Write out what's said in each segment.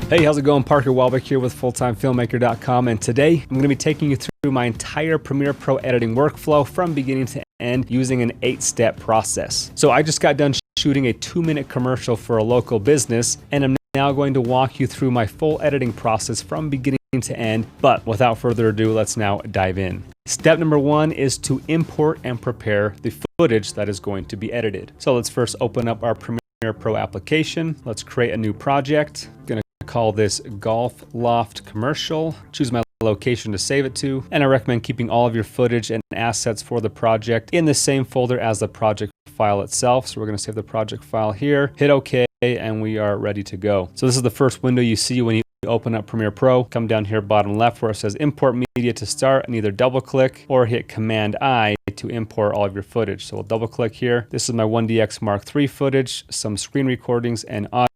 Hey, how's it going? Parker Walbeck here with FulltimeFilmmaker.com, and today I'm going to be taking you through my entire Premiere Pro editing workflow from beginning to end using an 8-step process. So I just got done shooting a 2-minute commercial for a local business, and I'm now going to walk you through my full editing process from beginning to end. But without further ado, let's now dive in. Step number 1 is to import and prepare the footage that is going to be edited. So let's first open up our Premiere Pro application. Let's create a new project. I'm going to call this Golf Loft Commercial. Choose my location to save it to, and I recommend keeping all of your footage and assets for the project in the same folder as the project file itself. So we're going to save the project file here, hit OK, and we are ready to go. So this is the first window you see when you open up Premiere Pro. Come down here bottom left where it says import media to start, and either double click or hit Command I to import all of your footage. So we'll double click here. This is my 1DX Mark III footage, some screen recordings and audio.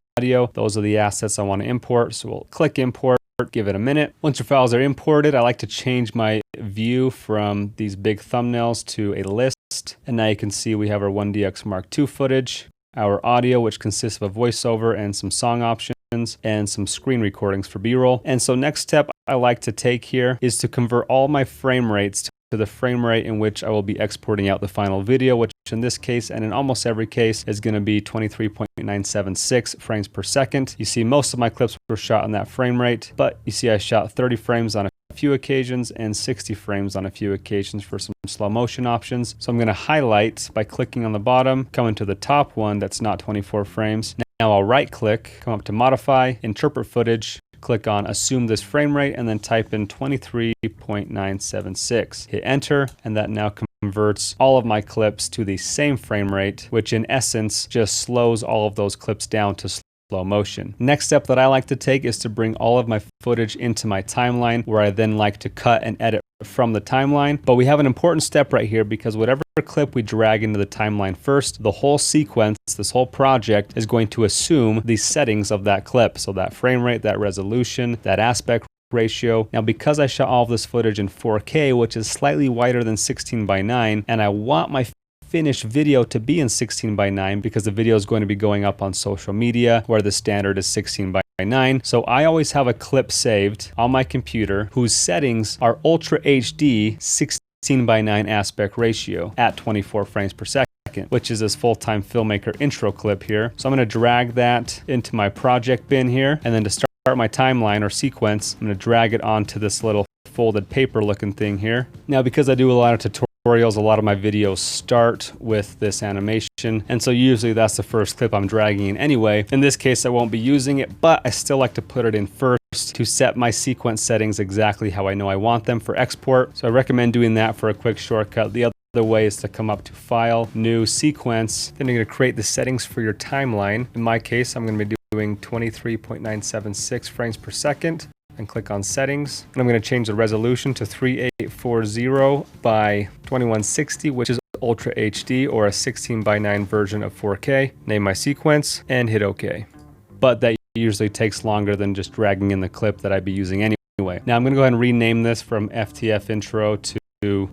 Those are the assets I want to import. So we'll click import, give it a minute. Once your files are imported, I like to change my view from these big thumbnails to a list. And now you can see we have our 1DX Mark II footage, our audio, which consists of a voiceover and some song options, and some screen recordings for B-roll. And so next step I like to take here is to convert all my frame rates to the frame rate in which I will be exporting out the final video, which in this case and in almost every case is going to be 23.976 frames per second. You see most of my clips were shot on that frame rate, but you see I shot 30 frames on a few occasions and 60 frames on a few occasions for some slow motion options. So I'm going to highlight by clicking on the bottom, coming to the top one that's not 24 frames. Now I'll right click, come up to modify, interpret footage, click on assume this frame rate, and then type in 23.976. Hit enter, and that now converts all of my clips to the same frame rate, which in essence just slows all of those clips down to slow motion. Next step that I like to take is to bring all of my footage into my timeline, where I then like to cut and edit from the timeline. But we have an important step right here, because whatever clip we drag into the timeline first, the whole sequence, this whole project is going to assume the settings of that clip. So that frame rate, that resolution, that aspect ratio. Now, because I shot all of this footage in 4K, which is slightly wider than 16:9, and I want my finished video to be in 16:9 because the video is going to be going up on social media where the standard is 16:9. So I always have a clip saved on my computer whose settings are Ultra HD 16:9 aspect ratio at 24 frames per second, which is this Full-Time Filmmaker intro clip here. So I'm going to drag that into my project bin here, and then to start my timeline or sequence, I'm going to drag it onto this little folded paper looking thing here. Now, because I do a lot of tutorials, a lot of my videos start with this animation, and so usually that's the first clip I'm dragging in anyway. In this case I won't be using it, but I still like to put it in first to set my sequence settings exactly how I know I want them for export. So I recommend doing that for a quick shortcut. The other way is to come up to File, New, Sequence, then you're going to create the settings for your timeline. In my case, I'm going to be doing 23.976 frames per second, and click on settings, and I'm going to change the resolution to 3840 by 2160, which is Ultra HD or a 16:9 version of 4K. Name my sequence and hit OK. But that usually takes longer than just dragging in the clip that I'd be using anyway. Now I'm going to go ahead and rename this from FTF Intro to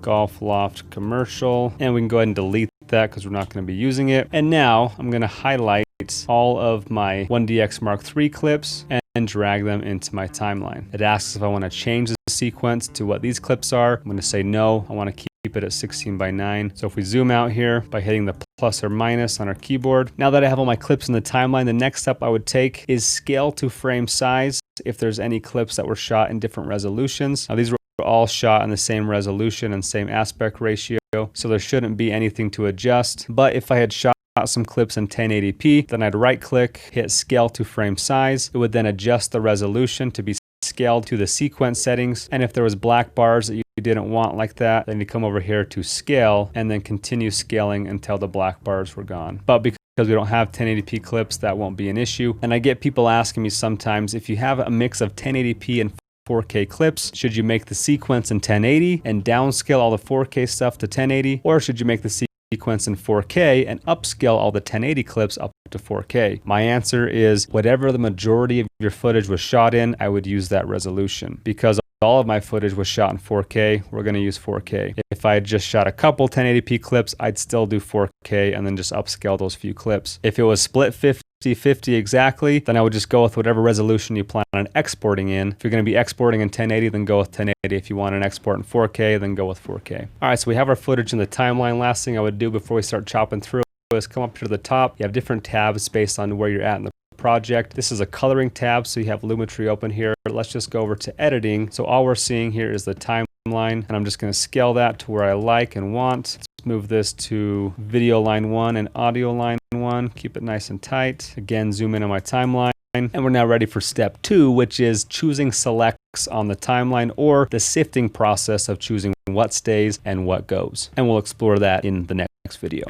Golf Loft Commercial, and we can go ahead and delete that because we're not going to be using it. And now I'm going to highlight all of my 1DX Mark III clips and drag them into my timeline. It asks if I want to change the sequence to what these clips are. I'm going to say no, I want to keep it at 16:9. So if we zoom out here by hitting the plus or minus on our keyboard, now that I have all my clips in the timeline, the next step I would take is scale to frame size if there's any clips that were shot in different resolutions. Now these were all shot in the same resolution and same aspect ratio, so there shouldn't be anything to adjust. But if I had shot some clips in 1080p, then I'd right click, hit scale to frame size. It would then adjust the resolution to be scaled to the sequence settings. And if there was black bars that you didn't want like that, then you come over here to scale and then continue scaling until the black bars were gone. But because we don't have 1080p clips, that won't be an issue. And I get people asking me sometimes, if you have a mix of 1080p and 4K clips, should you make the sequence in 1080 and downscale all the 4K stuff to 1080, or should you make the sequence in 4K and upscale all the 1080 clips up to 4K? My answer is whatever the majority of your footage was shot in, I would use that resolution. Because all of my footage was shot in 4K, we're going to use 4K. If I had just shot a couple 1080p clips, I'd still do 4K and then just upscale those few clips. If it was split 50 50 exactly, then I would just go with whatever resolution you plan on exporting in. If you're going to be exporting in 1080, then go with 1080. If you want an export in 4K, then go with 4K. All right, so we have our footage in the timeline. Last thing I would do before we start chopping through is come up to the top. You have different tabs based on where you're at in the project. This is a coloring tab, so you have Lumetri open here. Let's just go over to editing. So all we're seeing here is the timeline, and I'm just going to scale that to where I like and want. Let's move this to video line 1 and audio line 1. Keep it nice and tight. Again, zoom in on my timeline. And we're now ready for step 2, which is choosing selects on the timeline, or the sifting process of choosing what stays and what goes. And we'll explore that in the next video.